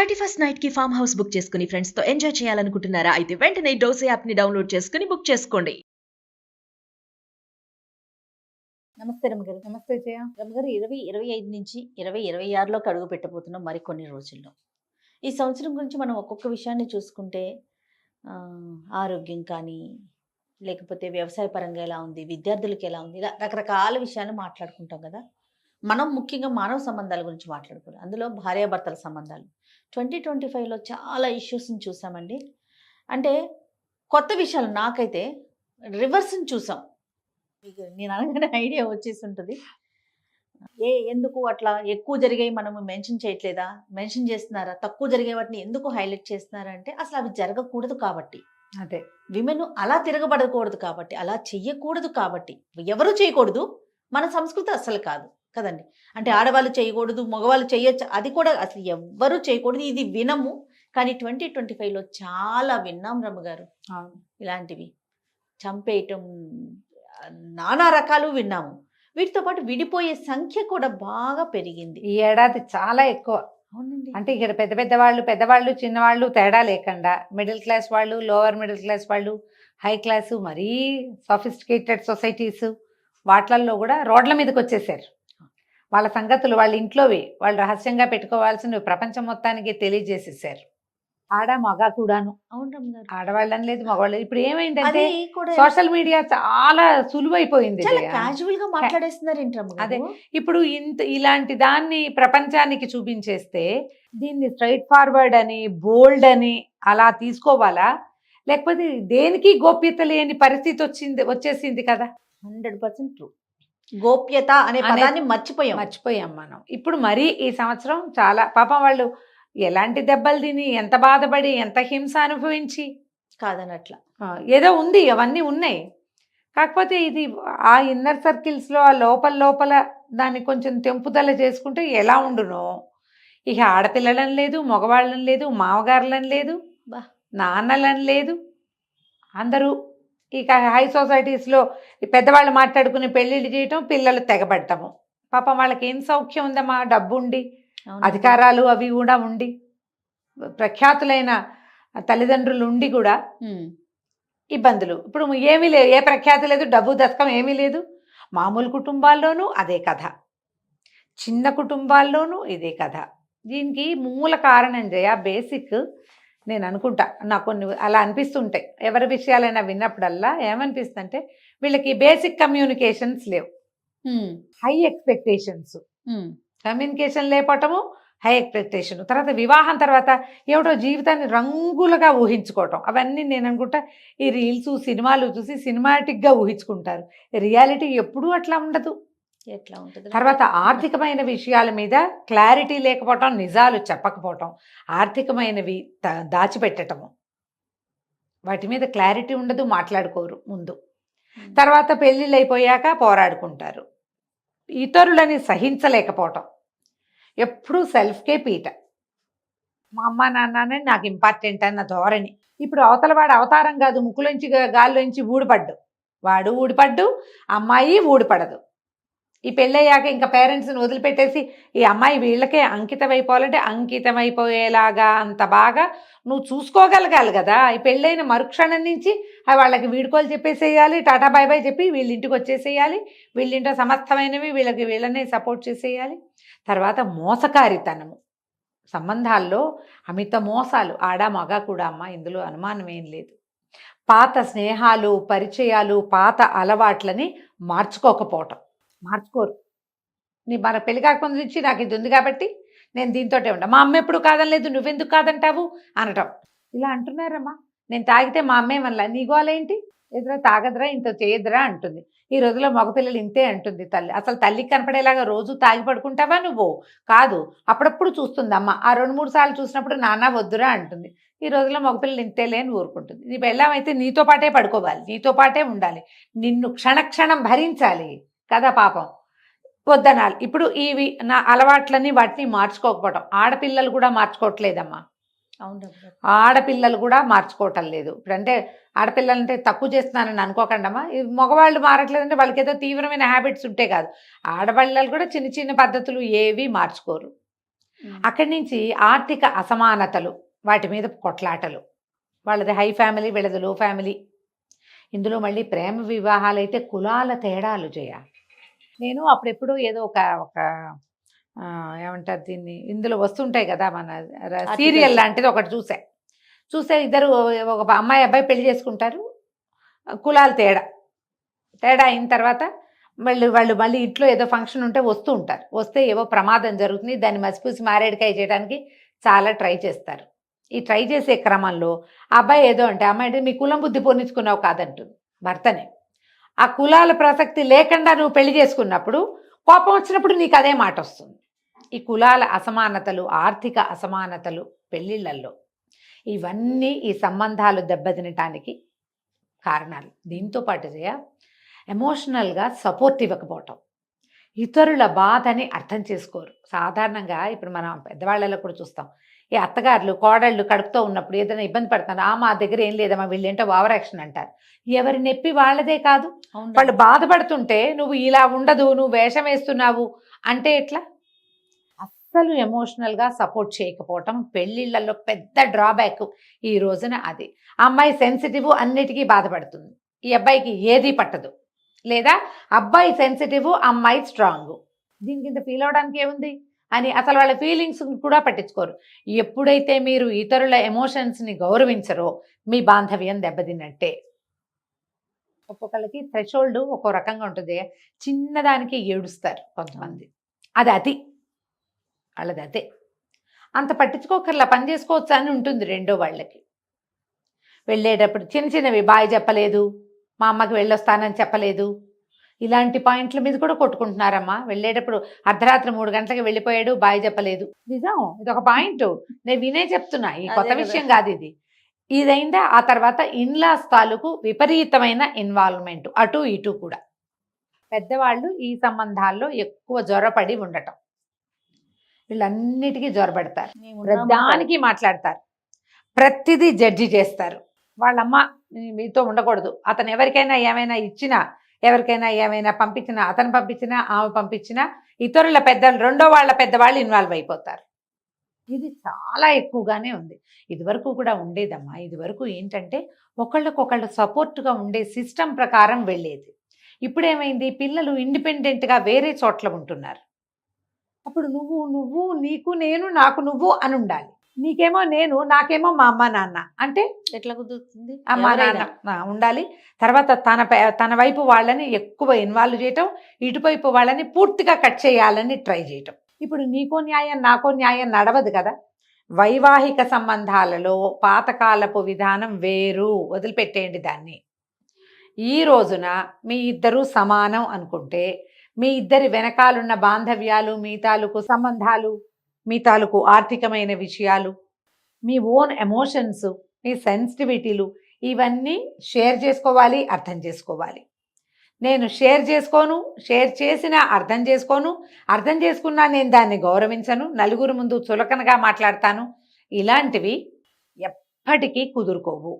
31st night కి farm house book చేసుకుని friends తో ఎంజాయ్ చేయాలనుకుంటున్నారా? అయితే వెంటనే డోసే యాప్ ని డౌన్లోడ్ చేసుకుని బుక్ చేసుకోండి. నమస్తే రమగారు. నమస్తే జయ. రమగారు 2025 నుంచి 2026లోకి అడుగు పెట్టబోతున్నాం మరికొన్ని రోజుల్లో. ఈ సంవత్సరం గురించి మనం ఒక్కొక్క విషయాన్ని చూసుకుంటే ఆరోగ్యం కానీ, లేకపోతే వ్యవసాయ పరంగా ఎలా ఉంది, విద్యార్థులకి ఎలా ఉంది, ఇలా రకరకాల విషయాలు మాట్లాడుకుంటాం కదా. మనం ముఖ్యంగా మానవ సంబంధాల గురించి మాట్లాడుకోవాలి. అందులో భార్యాభర్తల సంబంధాలు 2025లో చాలా ఇష్యూస్ని చూసామండి. అంటే కొత్త విషయాలు నాకైతే రివర్స్ని చూసాం. మీకు నేను అనగానే ఐడియా వచ్చేసి ఉంటుంది. ఎందుకు అట్లా ఎక్కువ జరిగాయి మనం మెన్షన్ చేయట్లేదా, మెన్షన్ చేస్తున్నారా, తక్కువ జరిగే వాటిని ఎందుకు హైలైట్ చేస్తున్నారా అంటే అసలు అవి జరగకూడదు కాబట్టి, అదే విమెన్ అలా తిరగబడకూడదు కాబట్టి, అలా చెయ్యకూడదు కాబట్టి, ఎవరు చేయకూడదు, మన సంస్కృతి అస్సలు కాదు కదండి. అంటే ఆడవాళ్ళు చేయకూడదు, మగవాళ్ళు చేయొచ్చు, అది కూడా అసలు ఎవ్వరూ చేయకూడదు. ఇది వినము. కానీ 2025లో చాలా విన్నాం రమ్మగారు. ఇలాంటివి చంపేయటం, నానా రకాలు విన్నాము. వీటితో పాటు విడిపోయే సంఖ్య కూడా బాగా పెరిగింది ఈ ఏడాది, చాలా ఎక్కువ. అవునండి. అంటే ఇక్కడ పెద్దవాళ్ళు చిన్నవాళ్ళు తేడా లేకుండా, మిడిల్ క్లాస్ వాళ్ళు, లోవర్ మిడిల్ క్లాస్ వాళ్ళు, హై క్లాసు, మరీ సోఫిస్టికేటెడ్ సొసైటీస్, వాటిల్లో కూడా రోడ్ల మీదకి వచ్చేసారు. వాళ్ళ సంగతులు వాళ్ళ ఇంట్లోవి వాళ్ళు రహస్యంగా పెట్టుకోవాల్సినవి ప్రపంచం మొత్తానికి తెలియజేసేసారు. ఆడ మగ కూడాను. అవును రమ్మగారు. ఆడవాళ్ళని లేదు, మగవాళ్ళు. ఇప్పుడు ఏమైందంటే సోషల్ మీడియా చాలా సులువైపోయింది. చాలా క్యాజువల్ గా మాట్లాడేస్తున్నారు ఏంటి రమ్మగారు. అదే ఇప్పుడు ఇలాంటి దాన్ని ప్రపంచానికి చూపించేస్తే దీన్ని స్ట్రైట్ ఫార్వర్డ్ అని, బోల్డ్ అని అలా తీసుకోవాలా, లేకపోతే దేనికి గోప్యత లేని పరిస్థితి వచ్చేసింది కదా. 100% ట్రూ. గోప్యత అనే పదాన్ని మర్చిపోయాం మనం. ఇప్పుడు మరీ ఈ సంవత్సరం చాలా పాపం వాళ్ళు ఎలాంటి దెబ్బలు తిని, ఎంత బాధపడి, ఎంత హింస అనుభవించి కాదనట్ల ఏదో ఉంది, అవన్నీ ఉన్నాయి. కాకపోతే ఇది ఆ ఇన్నర్ సర్కిల్స్లో ఆ లోపల దాన్ని కొంచెం తెంపుదల చేసుకుంటే ఎలా ఉండునో. ఇక ఆడపిల్లలని లేదు, మగవాళ్ళని లేదు, మామగారులని లేదు, నాన్నలని లేదు, అందరూ ఇక హై సొసైటీస్లో పెద్దవాళ్ళు మాట్లాడుకుని పెళ్ళిళ్ళు చేయటం, పిల్లలు తెగబడటము. పాపం వాళ్ళకి ఏం సౌఖ్యం ఉందమ్మా, డబ్బు ఉండి, అధికారాలు అవి కూడా ఉండి, ప్రఖ్యాతులైన తల్లిదండ్రులు ఉండి కూడా ఇబ్బందులు. ఇప్పుడు ఏమీ లేదు, ఏ ప్రఖ్యాతి లేదు, డబ్బు దశకం ఏమీ లేదు. మామూలు కుటుంబాల్లోనూ అదే కథ, చిన్న కుటుంబాల్లోనూ ఇదే కథ. దీనికి మూల కారణం జయ, బేసిక్ నేను అనుకుంటా, నాకు కొన్ని అలా అనిపిస్తుంటాయి. ఎవరి విషయాలైనా విన్నప్పుడల్లా ఏమనిపిస్తుందంటే వీళ్ళకి బేసిక్ కమ్యూనికేషన్స్ లేవు, హై ఎక్స్పెక్టేషన్స్. కమ్యూనికేషన్ లేకపోవటము, హై ఎక్స్పెక్టేషన్. తర్వాత వివాహం తర్వాత ఏమిటో జీవితాన్ని రంగులుగా ఊహించుకోవటం, అవన్నీ నేను అనుకుంటా ఈ రీల్స్ సినిమాలు చూసి సినిమాటిక్గా ఊహించుకుంటారు. రియాలిటీ ఎప్పుడూ అట్లా ఉండదు. ఎట్లా ఉంటుంది. తర్వాత ఆర్థికమైన విషయాల మీద క్లారిటీ లేకపోవటం, నిజాలు చెప్పకపోవటం, ఆర్థికమైనవి దాచిపెట్టటము, వాటి మీద క్లారిటీ ఉండదు, మాట్లాడుకోరు ముందు. తర్వాత పెళ్ళిళ్ళు అయిపోయాక పోరాడుకుంటారు. ఇతరులని సహించలేకపోవటం, ఎప్పుడూ సెల్ఫ్కే పీట. మా అమ్మ నాన్ననే నాకు ఇంపార్టెంట్ అన్న ధోరణి. ఇప్పుడు అవతల వాడు అవతారం కాదు, ముక్కులోంచి గాల్లోంచి ఊడిపడ్డు, వాడు ఊడిపడ్డు, అమ్మాయి ఊడిపడదు. ఈ పెళ్ళయ్యాక ఇంకా పేరెంట్స్ని వదిలిపెట్టేసి ఈ అమ్మాయి వీళ్ళకే అంకితం అయిపోవాలంటే అంకితం అయిపోయేలాగా అంత బాగా నువ్వు చూసుకోగలగాలి కదా. ఈ పెళ్ళైన మరుక్షణం నుంచి వాళ్ళకి వీడుకోలు చెప్పేసేయాలి, టాటా బాయ్ బాయ్ చెప్పి వీళ్ళింటికి వచ్చేసేయాలి, వీళ్ళింట్లో సమస్తమైనవి వీళ్ళనే సపోర్ట్ చేసేయాలి. తర్వాత మోసకారితనము, సంబంధాల్లో అమిత మోసాలు, ఆడ మగ కూడా అమ్మ, ఇందులో అనుమానం ఏం లేదు. పాత స్నేహాలు, పరిచయాలు, పాత అలవాట్లని మార్చుకోరు. మన పెళ్లి కాకముందు నుంచి నాకు ఇది ఉంది కాబట్టి నేను దీంతోటే ఉంటా, మా అమ్మ ఎప్పుడు కాదనలేదు, నువ్వెందుకు కాదంటావు అనటం. ఇలా అంటున్నారమ్మా. నేను తాగితే మా అమ్మే వల్ల నీ గోలేంటి, ఎదురా తాగదురా, ఇంత చేయదురా అంటుంది. ఈ రోజులో మగపిల్లలు ఇంతే అంటుంది తల్లి. అసలు తల్లికి కనపడేలాగా రోజు తాగి పడుకుంటావా నువ్వు? కాదు, అప్పుడప్పుడు చూస్తుంది అమ్మ. ఆ 2-3 సార్లు చూసినప్పుడు నాన్న వద్దురా అంటుంది. ఈ రోజులో మగపిల్లలు ఇంతే లేని ఊరుకుంటుంది. నీ పెళ్ళామైతే నీతో పాటే పడుకోవాలి, నీతో పాటే ఉండాలి, నిన్ను క్షణక్షణం భరించాలి కదా పాపం, వద్దనాలి. ఇప్పుడు ఇవి నా అలవాట్లని వాటిని మార్చుకోకపోవటం. ఆడపిల్లలు కూడా మార్చుకోవట్లేదమ్మా. ఆడపిల్లలు కూడా మార్చుకోవటం లేదు. ఇప్పుడంటే ఆడపిల్లలంటే తక్కువ చేస్తున్నానని అనుకోకండమ్మా. మగవాళ్ళు మారట్లేదంటే వాళ్ళకి ఏదో తీవ్రమైన హ్యాబిట్స్ ఉంటే కాదు, ఆడపిల్లలు కూడా చిన్న చిన్న పద్ధతులు ఏవి మార్చుకోరు. అక్కడి నుంచి ఆర్థిక అసమానతలు, వాటి మీద కొట్లాటలు. వాళ్ళది హై ఫ్యామిలీ, వీళ్ళది లో ఫ్యామిలీ. ఇందులో మళ్ళీ ప్రేమ వివాహాలు అయితే కులాల తేడాలు చేయాలి. నేను అప్పుడెప్పుడు ఏదో ఒక ఒక ఏమంటారు దీన్ని, ఇందులో వస్తుంటాయి కదా మన సీరియల్ లాంటిది ఒకటి చూసే ఇద్దరు ఒక అమ్మాయి అబ్బాయి పెళ్లి చేసుకుంటారు. కులాల తేడా అయిన తర్వాత వాళ్ళు మళ్ళీ ఇంట్లో ఏదో ఫంక్షన్ ఉంటే వస్తూ ఉంటారు. వస్తే ఏవో ప్రమాదం జరుగుతుంది, దాన్ని మసిపూసి మారేడుకాయ చేయడానికి చాలా ట్రై చేస్తారు. ఈ ట్రై చేసే క్రమంలో అబ్బాయి ఏదో అంటే అమ్మాయి అంటే మీ కులం బుద్ధి పొన్నించుకున్నావు కాదంటుంది భర్తనే. ఆ కులాల ప్రసక్తి లేకుండా నువ్వు పెళ్లి చేసుకున్నప్పుడు కోపం వచ్చినప్పుడు నీకు అదే మాట వస్తుంది. ఈ కులాల అసమానతలు, ఆర్థిక అసమానతలు పెళ్ళిళ్ళల్లో, ఇవన్నీ ఈ సంబంధాలు దెబ్బతినటానికి కారణాలు. దీంతో పాటు ఎమోషనల్గా సపోర్ట్ ఇవ్వకపోవటం, ఇతరుల బాధని అర్థం చేసుకోరు. సాధారణంగా ఇప్పుడు మనం పెద్దవాళ్ళలో కూడా చూస్తాం, ఈ అత్తగారులు కోడళ్ళు కడుపుతో ఉన్నప్పుడు ఏదైనా ఇబ్బంది పడుతున్నారు, మా దగ్గర ఏం లేదమ్మా వీళ్ళేంటో ఓవర్ యాక్షన్ అంటారు. ఎవరి నొప్పి వాళ్ళదే కాదు. వాళ్ళు బాధపడుతుంటే నువ్వు ఇలా ఉండదు, నువ్వు వేషం వేస్తున్నావు అంటే ఎట్లా? అస్సలు ఎమోషనల్గా సపోర్ట్ చేయకపోవటం పెళ్ళిళ్ళల్లో పెద్ద డ్రాబ్యాక్ ఈ రోజున. అది అమ్మాయి సెన్సిటివ్, అన్నిటికీ బాధపడుతుంది, ఈ అబ్బాయికి ఏది పట్టదు. లేదా అబ్బాయి సెన్సిటివ్, అమ్మాయి స్ట్రాంగ్, దీని కింద ఫీల్ అవడానికి ఏముంది అని అసలు వాళ్ళ ఫీలింగ్స్ కూడా పట్టించుకోరు. ఎప్పుడైతే మీరు ఇతరుల ఎమోషన్స్ని గౌరవించరో మీ బాంధవ్యం దెబ్బతిన్నట్టే. ఒక్కొక్కరికి థ్రెషోల్డ్ ఒక్కో రకంగా ఉంటుంది. చిన్నదానికి ఏడుస్తారు కొంతమంది, అది వాళ్ళది అదే. అంత పట్టించుకోకర్లా, పని చేసుకోవచ్చు అని ఉంటుంది రెండో వాళ్ళకి. వెళ్ళేటప్పుడు చిన్నవి బాయ్ చెప్పలేదు, మా అమ్మకి వెళ్ళొస్తానని చెప్పలేదు, ఇలాంటి పాయింట్ల మీద కూడా కొట్టుకుంటున్నారమ్మా. వెళ్ళేటప్పుడు అర్ధరాత్రి 3 గంటలకు వెళ్ళిపోయాడు, బాయ్ చెప్పలేదు. నిజం, ఇదొక పాయింట్, నేను వినే చెప్తున్నా, ఈ కొత్త విషయం కాదు ఇది. ఇదైందా ఆ తర్వాత ఇన్లాస్ తాలూకు విపరీతమైన ఇన్వాల్వ్మెంట్, అటు ఇటు కూడా. పెద్దవాళ్ళు ఈ సంబంధాల్లో ఎక్కువ జ్వరపడి ఉండటం, వీళ్ళన్నిటికీ జ్వరపడతారు, దానికి మాట్లాడతారు, ప్రతిదీ జడ్జి చేస్తారు. వాళ్ళమ్మ మీతో ఉండకూడదు, అతను ఎవరికైనా ఏమైనా ఇచ్చినా, ఎవరికైనా ఏమైనా పంపించినా, అతను పంపించినా ఆమె పంపించినా ఇతరుల పెద్దలు, రెండో వాళ్ళ పెద్దవాళ్ళు ఇన్వాల్వ్ అయిపోతారు. ఇది చాలా ఎక్కువగానే ఉంది. ఇదివరకు కూడా ఉండేదమ్మా. ఇదివరకు ఏంటంటే ఒకళ్ళకొకళ్ళు సపోర్ట్గా ఉండే సిస్టమ్ ప్రకారం వెళ్ళేది. ఇప్పుడేమైంది, పిల్లలు ఇండిపెండెంట్గా వేరే చోట్ల ఉంటున్నారు. అప్పుడు నువ్వు నీకు నేను, నాకు నువ్వు అని ఉండాలి. నీకేమో నేను, నాకేమో మా అమ్మ నాన్న అంటే ఎట్లా కుదురుతుంది? అమ్మ నాన్న ఉండాలి. తర్వాత తన వైపు వాళ్ళని ఎక్కువ ఇన్వాల్వ్ చేయటం, ఇటువైపు వాళ్ళని పూర్తిగా కట్ చేయాలని ట్రై చేయటం. ఇప్పుడు నీకో న్యాయం నాకో న్యాయం నడవదు కదా. వైవాహిక సంబంధాలలో పాతకాలపు విధానం వేరు, వదిలిపెట్టేయండి దాన్ని. ఈ రోజున మీ ఇద్దరూ సమానం అనుకుంటే, మీ ఇద్దరి వెనకాలన్న బాంధవ్యాలు, మీ తాలూకు సంబంధాలు, మీ తాలూకు ఆర్థికమైన విషయాలు, మీ ఓన్ ఎమోషన్స్, మీ సెన్సిటివిటీలు, ఇవన్నీ షేర్ చేసుకోవాలి, అర్థం చేసుకోవాలి. నేను షేర్ చేసుకోను, షేర్ చేసినా అర్థం చేసుకోను, అర్థం చేసుకున్నా నేను దాన్ని గౌరవించను, నలుగురు ముందు చులకనగా మాట్లాడతాను. ఇలాంటివి ఎప్పటికీ కుదురుకోవు.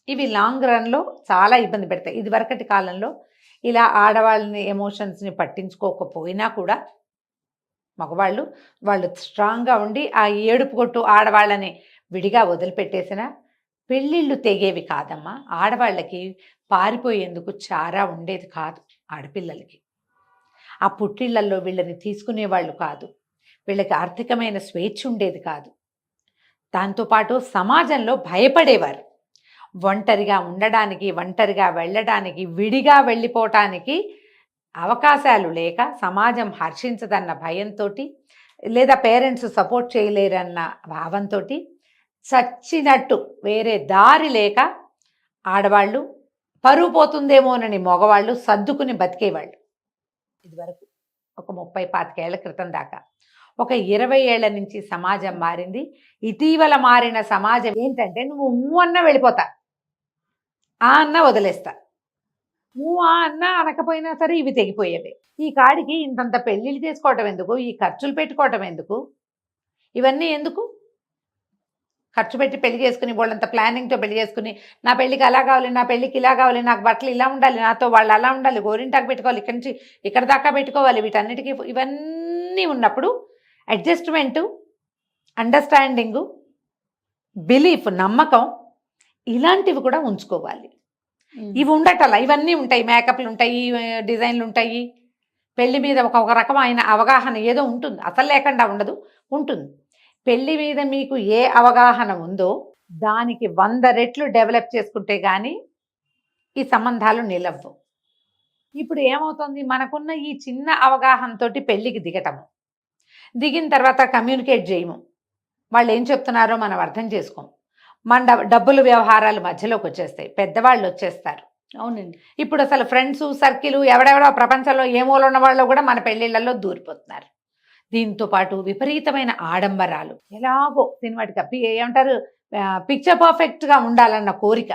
ఇవి లాంగ్ రన్లో చాలా ఇబ్బంది పెడతాయి. ఇది వరకటి కాలంలో ఇలా ఆడవాళ్ళని ఎమోషన్స్ని పట్టించుకోకపోయినా కూడా మగవాళ్ళు స్ట్రాంగ్గా ఉండి ఆ ఏడుపు కొట్టు ఆడవాళ్ళని విడిగా వదిలిపెట్టేసిన పెళ్ళిళ్ళు తెగేవి కాదమ్మా. ఆడవాళ్ళకి పారిపోయేందుకు చారా ఉండేది కాదు. ఆడపిల్లలకి ఆ పుట్టిళ్లలో వీళ్ళని తీసుకునేవాళ్ళు కాదు, వీళ్ళకి ఆర్థికమైన స్వేచ్ఛ ఉండేది కాదు. దాంతోపాటు సమాజంలో భయపడేవారు. ఒంటరిగా ఉండడానికి, ఒంటరిగా వెళ్ళడానికి, విడిగా వెళ్ళిపోవటానికి అవకాశాలు లేక, సమాజం హర్షించదన్న భయంతో, లేదా పేరెంట్స్ సపోర్ట్ చేయలేరన్న భావంతో చచ్చినట్టు వేరే దారి లేక ఆడవాళ్ళు పరువు పోతుందేమోనని మగవాళ్ళు సర్దుకుని బతికేవాళ్ళు. ఇదివరకు ఒక 30-25 ఏళ్ల క్రితం దాకా. ఒక 20 ఏళ్ల నుంచి సమాజం మారింది. ఇటీవల మారిన సమాజం ఏంటంటే, నువ్వు అన్న వెళ్ళిపోతా, ఆ అన్న వదిలేస్తా, నువ్వు ఆ అన్న అనకపోయినా సరే ఇవి తెగిపోయేవి. ఈ కాడికి ఇంతంత పెళ్ళిళ్ళు చేసుకోవటం ఎందుకు, ఈ ఖర్చులు పెట్టుకోవటం ఎందుకు, ఇవన్నీ ఎందుకు? ఖర్చు పెట్టి పెళ్లి చేసుకుని, వాళ్ళంత ప్లానింగ్తో పెళ్లి చేసుకుని, నా పెళ్ళికి అలా కావాలి, నా పెళ్ళికి ఇలా కావాలి, నాకు బట్టలు ఇలా ఉండాలి, నాతో వాళ్ళు అలా ఉండాలి, గోరింటాకు పెట్టుకోవాలి, ఇక్కడి నుంచి ఇక్కడ దాకా పెట్టుకోవాలి, వీటన్నిటికీ ఇవన్నీ ఉన్నప్పుడు అడ్జస్ట్మెంటు అండర్స్టాండింగు, బిలీఫ్, నమ్మకం ఇలాంటివి కూడా ఉంచుకోవాలి. ఇవి ఉండటల్లా ఇవన్నీ ఉంటాయి, మేకప్లు ఉంటాయి, డిజైన్లు ఉంటాయి, పెళ్లి మీద ఒక రకమైన అవగాహన ఏదో ఉంటుంది, అసలు లేకుండా ఉండదు, ఉంటుంది. పెళ్లి మీద మీకు ఏ అవగాహన ఉందో దానికి 100 రెట్లు డెవలప్ చేసుకుంటే కానీ ఈ సంబంధాలు నిలవ్వు. ఇప్పుడు ఏమవుతుంది, మనకున్న ఈ చిన్న అవగాహనతోటి పెళ్లికి దిగటము, దిగిన తర్వాత కమ్యూనికేట్ చేయము, వాళ్ళు ఏం చెప్తున్నారో మనం అర్థం చేసుకోం, మన డబ్బులు వ్యవహారాలు మధ్యలోకి వచ్చేస్తాయి, పెద్దవాళ్ళు వచ్చేస్తారు. అవునండి. ఇప్పుడు అసలు ఫ్రెండ్స్ సర్కిల్ ఎవడెవడో ప్రపంచంలో ఏ మూల ఉన్న వాళ్ళు కూడా మన పెళ్లిళ్లలో దూరిపోతున్నారు. దీంతో పాటు విపరీతమైన ఆడంబరాలు, ఎలాగో సినిమాటి కప్పి ఏమంటారు, పిక్చర్ పర్ఫెక్ట్గా ఉండాలన్న కోరిక.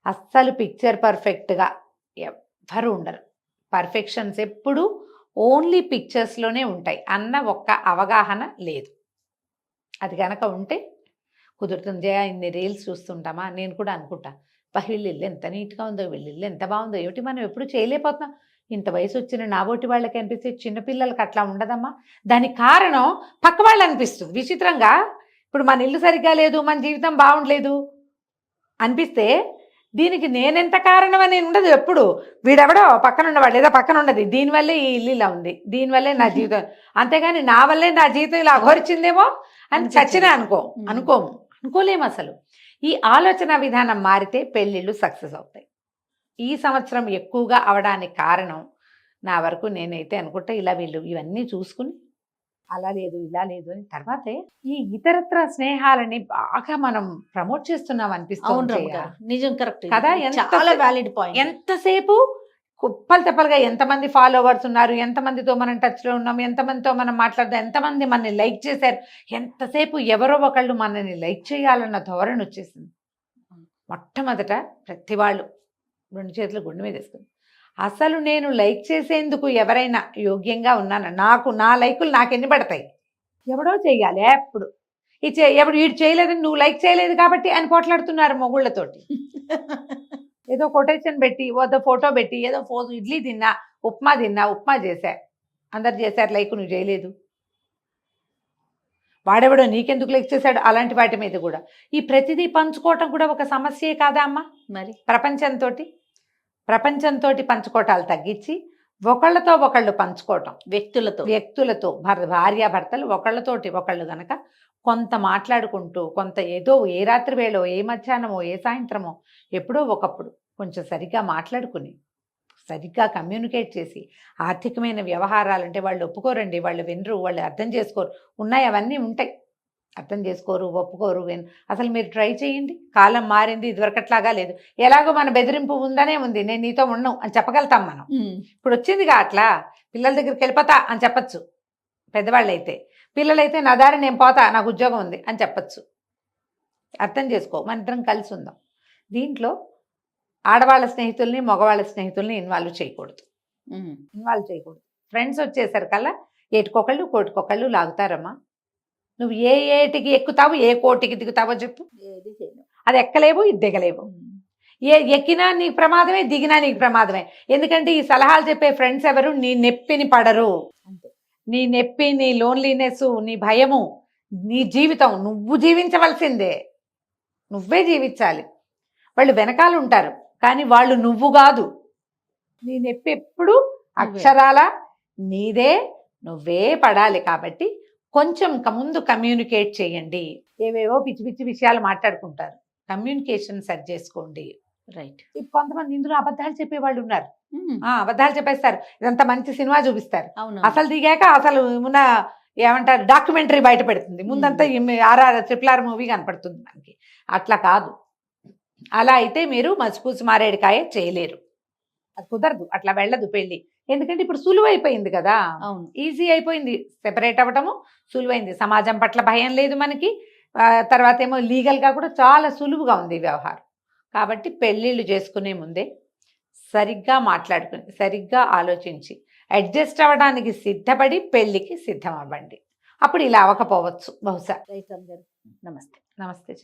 అస్సలు పిక్చర్ పర్ఫెక్ట్గా ఎవ్వరు ఉండరు. పర్ఫెక్షన్స్ ఎప్పుడు ఓన్లీ పిక్చర్స్లోనే ఉంటాయి అన్న ఒక్క అవగాహన లేదు. అది కనుక ఉంటే కుదురుతుంది. ఇన్ని రీల్స్ చూస్తుంటామా, నేను కూడా అనుకుంటా, వీళ్ళ ఇల్లు ఎంత నీట్గా ఉందో, వీళ్ళ ఇల్లు ఎంత బాగుందో, ఏమిటి మనం ఎప్పుడు చేయలేకపోతున్నాం. ఇంత వయసు వచ్చిన నాబోటి వాళ్ళకి అనిపిస్తే చిన్నపిల్లలకి అట్లా ఉండదమ్మా. దానికి కారణం పక్క వాళ్ళు అనిపిస్తుంది. విచిత్రంగా ఇప్పుడు మన ఇల్లు సరిగ్గా లేదు, మన జీవితం బాగుండలేదు అనిపిస్తే దీనికి నేనెంత కారణం అని ఉండదు. ఎప్పుడు వీడెవడో పక్కన ఉన్నవాడు లేదా పక్కన ఉండదు, దీనివల్లే ఈ ఇల్లు ఇలా ఉంది, దీనివల్లే నా జీవితం, అంతేగాని నా వల్లే నా జీవితం ఇలా అఘోరించిందేమో అని చచ్చినా అనుకోలేము అసలు. ఈ ఆలోచన విధానం మారితే పెళ్ళిళ్ళు సక్సెస్ అవుతాయి. ఈ సంవత్సరం ఎక్కువగా అవడానికి కారణం నా వరకు నేనైతే అనుకుంటా, ఇలా వీళ్ళు ఇవన్నీ చూసుకుని అలా లేదు ఇలా లేదు అని తర్వాతే ఈ ఇతరత్ర స్నేహాలని బాగా మనం ప్రమోట్ చేస్తున్నాం అనిపిస్తుంది. నిజం, కరెక్ట్ కదా, చాలా వ్యాలిడ్ పాయింట్. ఎంతసేపు కుప్పలు తెప్పలుగా ఎంతమంది ఫాలోవర్స్ ఉన్నారు, ఎంతమందితో మనం టచ్లో ఉన్నాం, ఎంతమందితో మనం మాట్లాడదాం, ఎంతమంది మనని లైక్ చేశారు, ఎంతసేపు ఎవరో ఒకళ్ళు మనని లైక్ చేయాలన్న ధోరణి వచ్చేసింది. మొట్టమొదట ప్రతి వాళ్ళు 2 చేతులు గుండె మీద వేసుకుంది, అసలు నేను లైక్ చేసేందుకు ఎవరైనా యోగ్యంగా ఉన్నాను, నా లైకులు నాకు ఎన్ని పడతాయి, ఎవడో చెయ్యాలి. ఎప్పుడు ఎప్పుడు వీడు చేయలేదని నువ్వు లైక్ చేయలేదు కాబట్టి అని పోట్లాడుతున్నారు మొగుళ్ళతోటి. ఏదో కొటేషన్ పెట్టి ఏదో ఫోటో పెట్టి ఏదో ఇడ్లీ తిన్నా, ఉప్మా చేశా, అందరు చేశారు లైక్, నువ్వు చేయలేదు, వాడెవడో నీకెందుకు లైక్ చేశాడు, అలాంటి వాటి మీద కూడా ఈ ప్రతిదీ పంచుకోవటం కూడా ఒక సమస్యే కాదా అమ్మా. మరి ప్రపంచంతో పంచుకోవటాలు తగ్గించి ఒకళ్ళతో ఒకళ్ళు పంచుకోవటం, వ్యక్తులతో భార్యాభర్తలు ఒకళ్ళతోటి ఒకళ్ళు గనక కొంత మాట్లాడుకుంటూ, కొంత ఏదో ఏ రాత్రి వేళో, ఏ మధ్యాహ్నమో, ఏ సాయంత్రమో, ఎప్పుడో ఒకప్పుడు కొంచెం సరిగ్గా మాట్లాడుకుని సరిగ్గా కమ్యూనికేట్ చేసి, ఆర్థికమైన వ్యవహారాలు అంటే వాళ్ళు ఒప్పుకోరండి, వాళ్ళు వినరు, వాళ్ళు అర్థం చేసుకోరు, ఉన్నాయి అవన్నీ ఉంటాయి, అర్థం చేసుకోరు, ఒప్పుకోరు, అసలు మీరు ట్రై చేయండి. కాలం మారింది, ఇదివరకట్లాగా లేదు. ఎలాగో మన బెదిరింపు ఉందనే ఉంది, నేను నీతో ఉండను అని చెప్పగలుగుతాం మనం. ఇప్పుడు వచ్చిందిగా అట్లా, పిల్లల దగ్గరికి వెళ్ళిపోతా అని చెప్పచ్చు పెద్దవాళ్ళైతే, పిల్లలైతే నా దారి నేను పోతా, నాకు ఉద్యోగం ఉంది అని చెప్పచ్చు. అర్థం చేసుకో, మన ఇద్దరం కలిసి ఉందాం. దీంట్లో ఆడవాళ్ళ స్నేహితుల్ని మగవాళ్ళ స్నేహితుల్ని ఇన్వాల్వ్ చేయకూడదు. ఫ్రెండ్స్ వచ్చేసరికల్లా ఏటికొకళ్ళు కోటికొకళ్ళు లాగుతారమ్మా. నువ్వు ఏ ఏటికి ఎక్కుతావు, ఏ కోటికి దిగుతావో చెప్పు, అది ఎక్కలేవు, ఇది దిగలేవు. ఎక్కినా నీకు ప్రమాదమే, దిగినా నీకు ప్రమాదమే. ఎందుకంటే ఈ సలహాలు చెప్పే ఫ్రెండ్స్ ఎవరు నీ నెప్పిని పడరు. నీ నొప్పి, నీ లోన్లీనెస్, నీ భయము, నీ జీవితం నువ్వు జీవించవలసిందే, నువ్వే జీవించాలి. వాళ్ళు వెనకాల ఉంటారు కానీ వాళ్ళు నువ్వు కాదు. నీ నొప్పి ఎప్పుడు అక్షరాల నీదే, నువ్వే పడాలి. కాబట్టి కొంచెం ముందు కమ్యూనికేట్ చేయండి. ఏవేవో పిచ్చి పిచ్చి విషయాలు మాట్లాడుకుంటారు, కమ్యూనికేషన్ సెట్ చేసుకోండి. రైట్. కొంతమంది ఇందులో అబద్ధాలు చెప్పేవాళ్ళు ఉన్నారు. అబద్ధాలు చెప్పేస్తారు, ఇదంతా మంచి సినిమా చూపిస్తారు, అసలు దిగాక అసలు ఉన్న ఏమంటారు డాక్యుమెంటరీ బయట పెడుతుంది, ముందంతా RRR మూవీ కనపడుతుంది మనకి. అట్లా కాదు, అలా అయితే మీరు మసిపూసి మారేడుకాయ చేయలేరు, అది కుదరదు, అట్లా వెళ్ళదు పెళ్ళి. ఎందుకంటే ఇప్పుడు సులువు అయిపోయింది కదా, ఈజీ అయిపోయింది, సెపరేట్ అవ్వటము సులువైంది, సమాజం పట్ల భయం లేదు మనకి, తర్వాత ఏమో లీగల్గా కూడా చాలా సులువుగా ఉంది వ్యవహారం. కాబట్టి పెళ్ళిళ్ళు చేసుకునే ముందే సరిగ్గా మాట్లాడుకుని, సరిగ్గా ఆలోచించి, అడ్జస్ట్ అవ్వడానికి సిద్ధపడి పెళ్ళికి సిద్ధం అవ్వండి. అప్పుడు ఇలా అవ్వకపోవచ్చు బహుశా. నమస్తే. నమస్తే.